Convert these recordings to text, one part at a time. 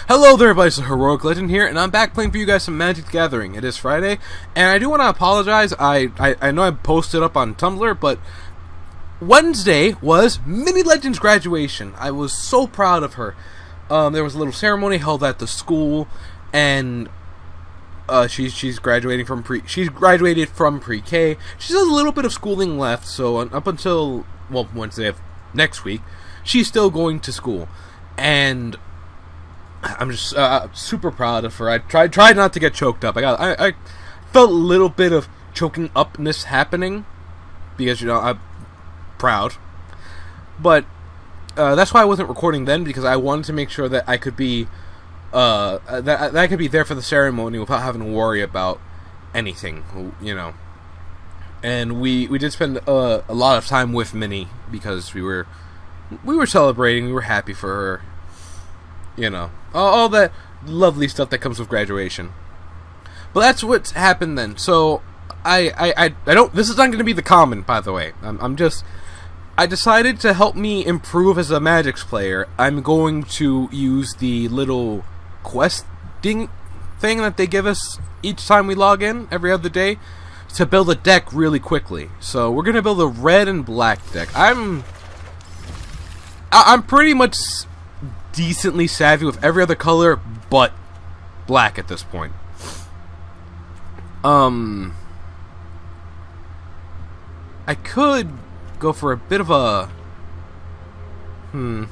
Hello there everybody, it's HeroicLegend here, and I'm back playing for you guys some Magic the Gathering. It is Friday, and I do want to apologize. I know I posted up on Tumblr, but Wednesday was Mini Legend's graduation. I was so proud of her. There was a little ceremony held at the school, and she's graduating from she's graduated from pre-K. She has a little bit of schooling left, so up until Wednesday of next week, she's still going to school, and I'm just super proud of her. I tried not to get choked up. I felt a little bit of choking upness happening because I'm proud, but that's why I wasn't recording then, because I wanted to make sure that I could be that I could be there for the ceremony without having to worry about anything, And we did spend a lot of time with Minnie because we were celebrating. We were happy for her. All that lovely stuff that comes with graduation. But that's what's happened then. So I don't. This is not going to be the comment, by the way. I decided to help me improve as a Magic player. I'm going to use the little questing thing that they give us each time we log in every other day to build a deck really quickly. So we're going to build a red and black deck. I'm pretty much decently savvy with every other color but black at this point. I could go for a bit of a turn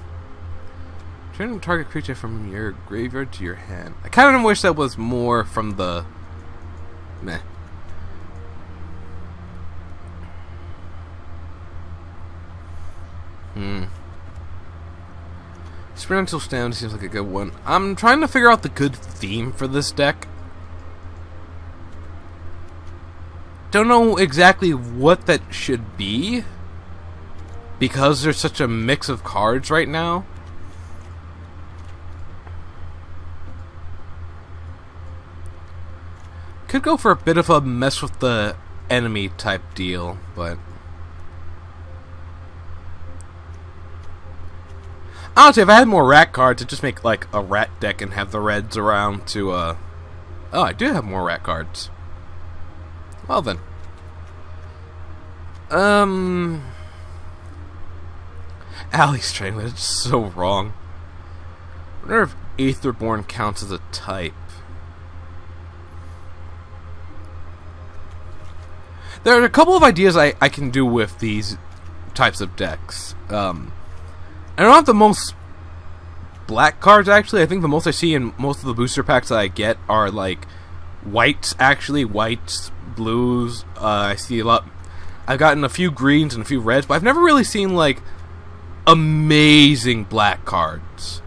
a target creature from your graveyard to your hand. I kind of wish that was more from the meh. Experimental Stand seems like a good one. I'm trying to figure out the good theme for this deck. Don't know exactly what that should be, because there's such a mix of cards right now. Could go for a bit of a mess with the enemy type deal, but honestly, if I had more rat cards, I'd just make like a rat deck and have the reds around to Oh, I do have more rat cards. Well then. Alley's Train, that's so wrong. I wonder if Aetherborn counts as a type. There are a couple of ideas I can do with these types of decks. I don't have the most black cards, actually. I think the most I see in most of the booster packs that I get are like whites, actually. Whites, blues. I see a lot. I've gotten a few greens and a few reds, but I've never really seen like amazing black cards.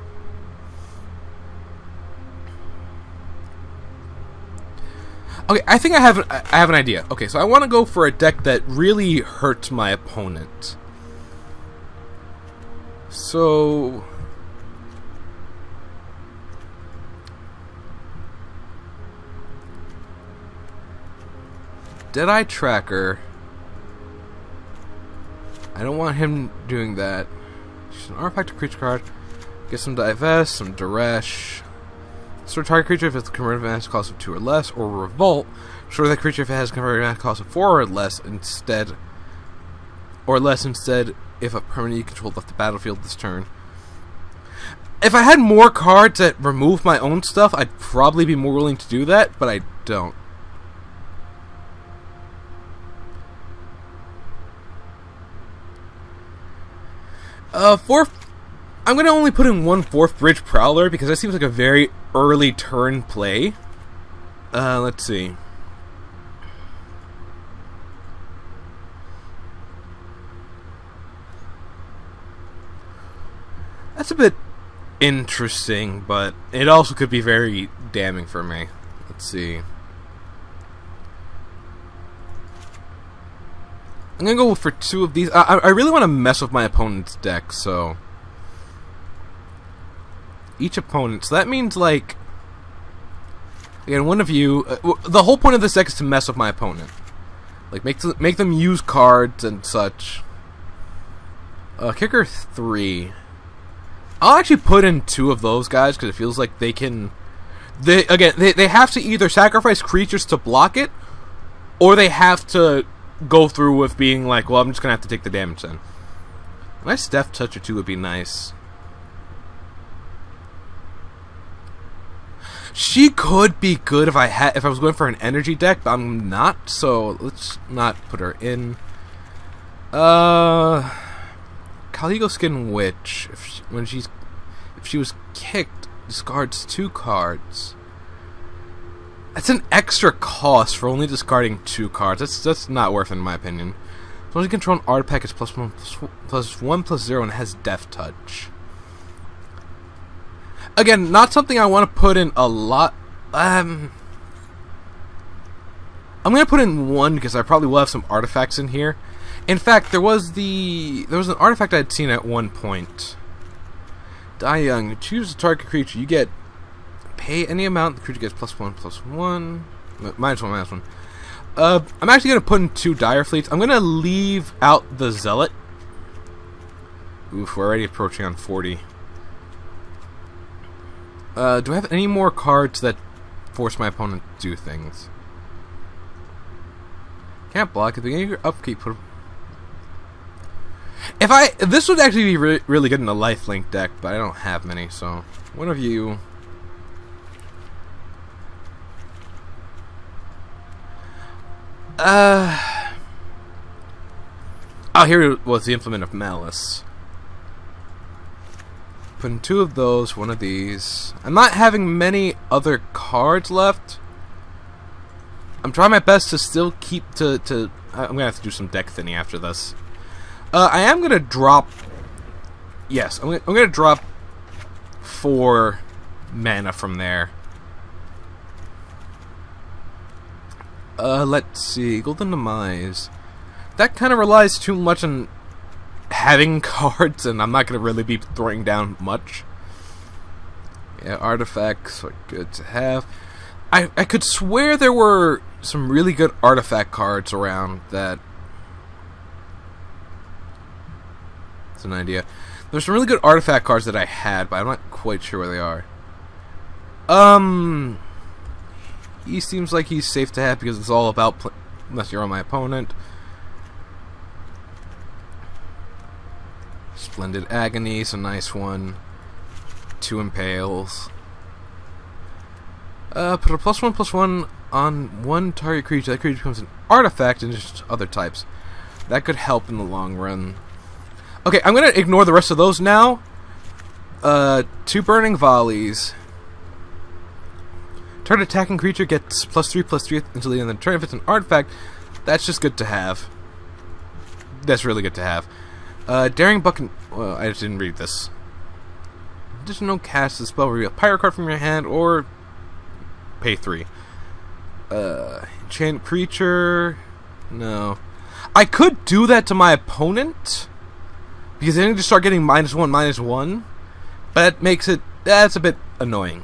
Okay, I think I have an idea. Okay, so I want to go for a deck that really hurts my opponent. So Deadeye Tracker. I don't want him doing that. Just an artifact creature card. Get some Divest, some Duresh. Sort target creature if it's converted mana cost of 2 or less, or Revolt. Sort that creature if it has converted mana cost of 4 or less instead. Or less instead if a permanent you control left the battlefield this turn. If I had more cards that remove my own stuff, I'd probably be more willing to do that, but I don't. Fourth, I'm going to only put in one 4th Bridge Prowler because that seems like a very early turn play. Let's see. That's a bit interesting, but it also could be very damning for me. Let's see. I'm gonna go for 2 of these. I really want to mess with my opponent's deck, so each opponent. So that means like, again, one of you. The whole point of this deck is to mess with my opponent, like make them use cards and such. Kicker 3. I'll actually put in 2 of those guys because it feels like they can. They have to either sacrifice creatures to block it, or they have to go through with being like, well, I'm just gonna have to take the damage then. A nice Death Touch or 2 would be nice. She could be good if I was going for an energy deck, but I'm not, so let's not put her in. Caligo Skin Witch, if she was kicked, discards 2 cards. That's an extra cost for only discarding 2 cards. That's not worth it in my opinion. As long as you control an artifact, it's +1/+0 and it has Death Touch. Again, not something I want to put in a lot. I'm gonna put in 1 because I probably will have some artifacts in here. In fact, there was an artifact I had seen at one point. Die Young. You choose a target creature. You get pay any amount. The creature gets +1/+1, -1/-1. I'm actually gonna put in 2 Dire Fleets. I'm gonna leave out the Zealot. Oof, we're already approaching on 40. Do I have any more cards that force my opponent to do things? Can't block at the beginning of your upkeep. This would actually be really good in a lifelink deck, but I don't have many. So one of you. Oh, here was the Implement of Malice. Putting 2 of those, 1 of these. I'm not having many other cards left. I'm trying my best to still keep I'm gonna have to do some deck thinning after this. I am gonna drop. Yes, I'm gonna drop 4 mana from there. Let's see. Golden Demise. That kind of relies too much on having cards, and I'm not going to really be throwing down much. Yeah, artifacts are good to have. I could swear there were some really good artifact cards around that. That's an idea. There's some really good artifact cards that I had, but I'm not quite sure where they are. He seems like he's safe to have because it's all about unless you're on my opponent. Splendid Agony is a nice one. 2 Impales. Put a +1/+1 on 1 target creature. That creature becomes an artifact and just other types. That could help in the long run. Okay, I'm gonna ignore the rest of those now. 2 Burning Volleys. Target attacking creature gets +3/+3 until the end of the turn. If it's an artifact, that's just good to have. That's really good to have. Daring Buck. Well, I just didn't read this. Additional cast the spell, reveal a pirate card from your hand, or pay 3. Enchant creature. No. I could do that to my opponent because then you just start getting -1/-1, but that makes it. That's a bit annoying.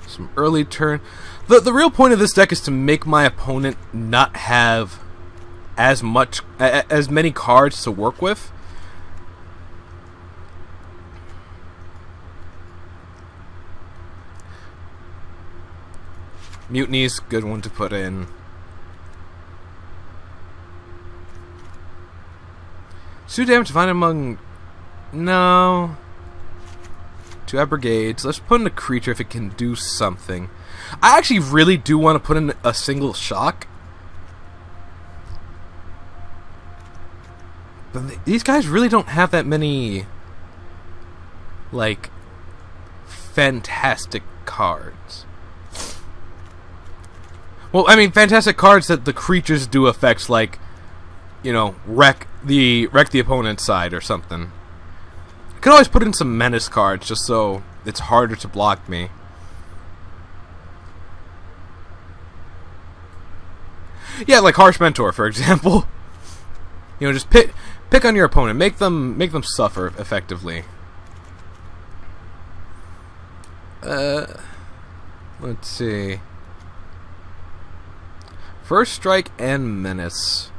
Some early turn. The real point of this deck is to make my opponent not have as many cards to work with. Mutiny's good one to put in. Two damage to find among. No. 2 brigades. Let's put in a creature if it can do something. I actually really do want to put in a single shock. But these guys really don't have that many, like, fantastic cards. Well, I mean, fantastic cards that the creatures do effects like, you know, wreck the opponent's side or something. I could always put in some menace cards just so it's harder to block me. Yeah, like Harsh Mentor, for example. You know, just pick on your opponent, make them suffer effectively. Let's see. First Strike and Menace.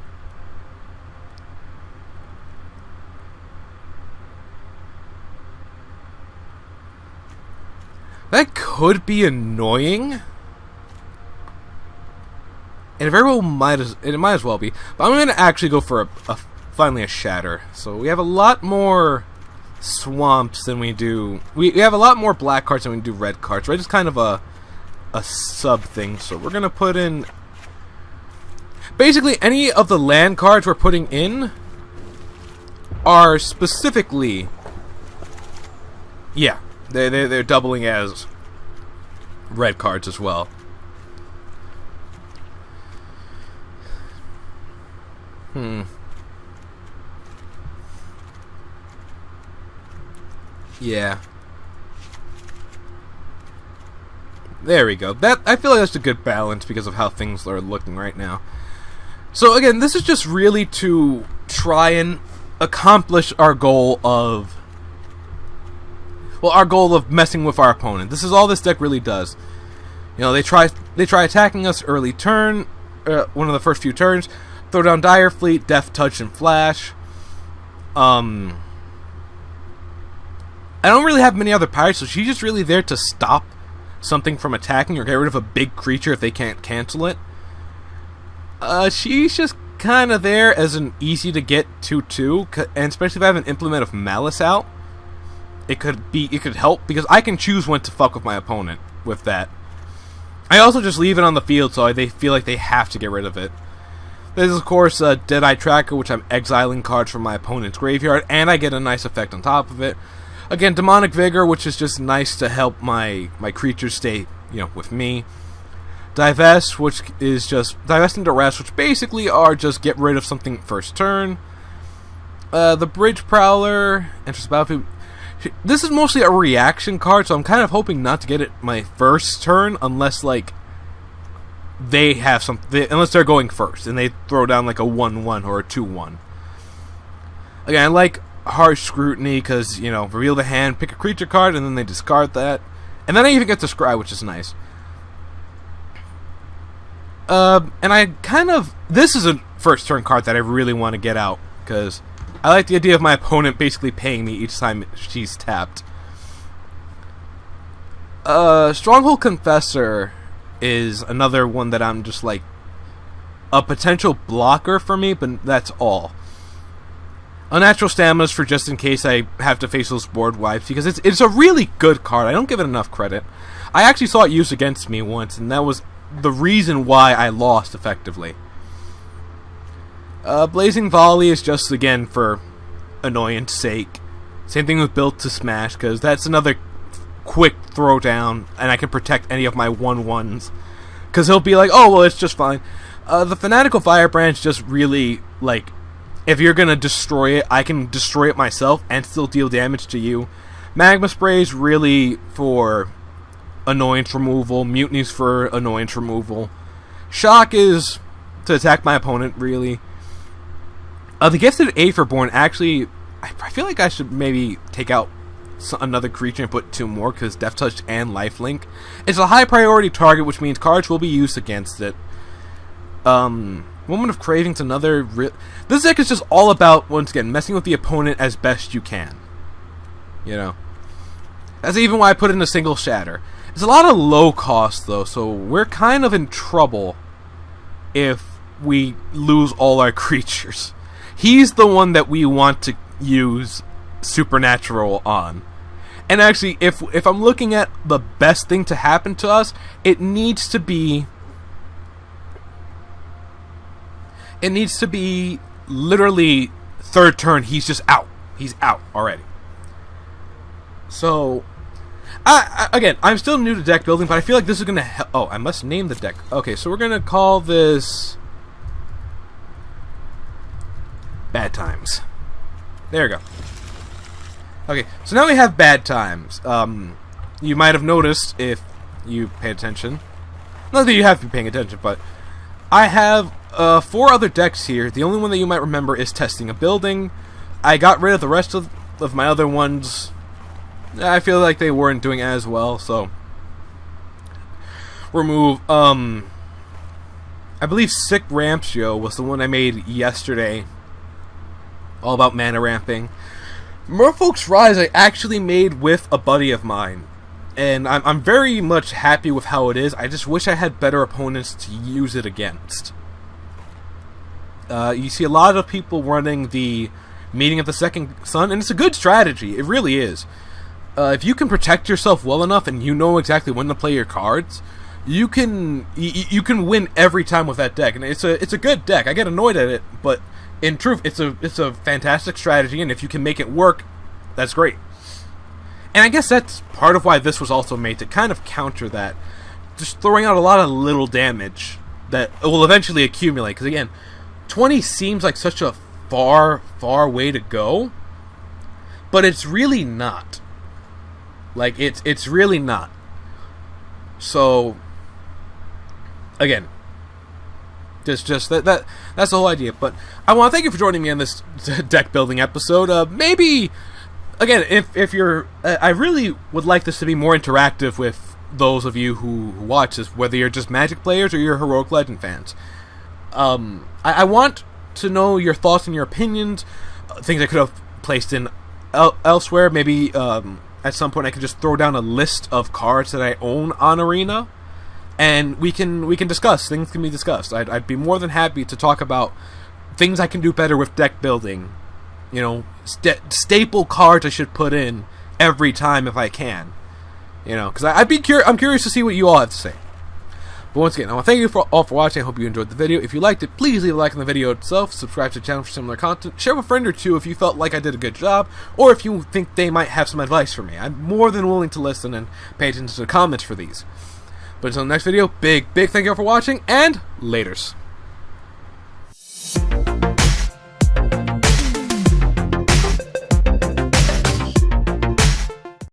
That could be annoying. And it very well might as well be. But I'm going to actually go for finally a Shatter. So we have a lot more swamps than we do. We have a lot more black cards than we do red cards. Red is kind of a sub thing. So we're going to put in... Basically, any of the land cards we're putting in are specifically... Yeah. They're doubling as red cards as well. Yeah. There we go. I feel like that's a good balance because of how things are looking right now. So again, this is just really to try and accomplish our goal of... Well, our goal of messing with our opponent. This is all this deck really does. You know, they try attacking us early turn, one of the first few turns. Throw down Dire Fleet, Death Touch, and Flash. I don't really have many other powers, so she's just really there to stop something from attacking or get rid of a big creature if they can't cancel it. She's just kind of there as an easy to get 2/2, and especially if I have an Implement of Malice out. It could help because I can choose when to fuck with my opponent with that. I also just leave it on the field so they feel like they have to get rid of it. There's of course Deadeye Tracker, which I'm exiling cards from my opponent's graveyard, and I get a nice effect on top of it. Again, Demonic Vigor, which is just nice to help my creatures stay, with me. Divest, which is just Divest and Duress, which basically are just get rid of something first turn. The Bridge Prowler, enters the battlefield. This is mostly a reaction card, so I'm kind of hoping not to get it my first turn unless, they have unless they're going first and they throw down like a 1/1 or a 2/1. Again, I like Harsh Scrutiny because, reveal the hand, pick a creature card, and then they discard that. And then I even get to Scry, which is nice. And this is a first turn card that I really want to get out because I like the idea of my opponent basically paying me each time she's tapped. Stronghold Confessor is another one that I'm just like a potential blocker for me, but that's all. Unnatural Stamina's for just in case I have to face those board wipes because it's a really good card. I don't give it enough credit. I actually saw it used against me once, and that was the reason why I lost effectively. Blazing Volley is just, again, for annoyance sake. Same thing with Built to Smash, because that's another quick throwdown, and I can protect any of my 1/1s. Because he'll be like, oh, well, it's just fine. The Fanatical Firebrand's just really, if you're going to destroy it, I can destroy it myself and still deal damage to you. Magma Spray's really for annoyance removal. Mutiny's for annoyance removal. Shock is to attack my opponent, really. The Gifted Aetherborn, actually, I feel like I should maybe take out another creature and put 2 more, because Death Touch and Lifelink. It's a high priority target, which means cards will be used against it. Moment of Craving's another... This deck is just all about, once again, messing with the opponent as best you can. That's even why I put in a single Shatter. It's a lot of low cost, though, so we're kind of in trouble if we lose all our creatures. He's the one that we want to use Supernatural on. And actually, if I'm looking at the best thing to happen to us, it needs to be literally third turn, he's just out. He's out already. So, again, I'm still new to deck building, but I feel like this is going to help. Oh, I must name the deck. Okay, so we're going to call this Bad Times. There we go. Okay, so now we have Bad Times. You might have noticed, if you pay attention, not that you have to be paying attention, but I have 4 other decks here. The only one that you might remember is Testing a Building. I got rid of the rest of my other ones. I feel like they weren't doing as well, so remove. I believe Sick Rampsio was the one I made yesterday, all about mana ramping. Merfolk's Rise I actually made with a buddy of mine, and I'm very much happy with how it is. I just wish I had better opponents to use it against. You see a lot of people running the Meeting of the Second Sun, and it's a good strategy. It really is. If you can protect yourself well enough and you know exactly when to play your cards, you can win every time with that deck, and it's a good deck. I get annoyed at it, but in truth, it's a fantastic strategy, and if you can make it work, that's great. And I guess that's part of why this was also made, to kind of counter that, just throwing out a lot of little damage that will eventually accumulate. Because again, 20 seems like such a far way to go, but it's really not. Like it's really not. So again, that's the whole idea. But I want to thank you for joining me on this deck building episode. Maybe again, if you're, I really would like this to be more interactive with those of you who watch this, whether you're just Magic players or you're Heroic Legend fans. I want to know your thoughts and your opinions, things I could have placed in elsewhere. Maybe at some point I could just throw down a list of cards that I own on Arena, and we can discuss. Things can be discussed. I'd be more than happy to talk about things I can do better with deck building. You know, staple cards I should put in every time if I can. You know, because I'm curious to see what you all have to say. But once again, I want to thank you all for watching. I hope you enjoyed the video. If you liked it, please leave a like on the video itself. Subscribe to the channel for similar content. Share with a friend or two if you felt like I did a good job, or if you think they might have some advice for me. I'm more than willing to listen and pay attention to the comments for these. But until the next video, big thank you all for watching, and laters.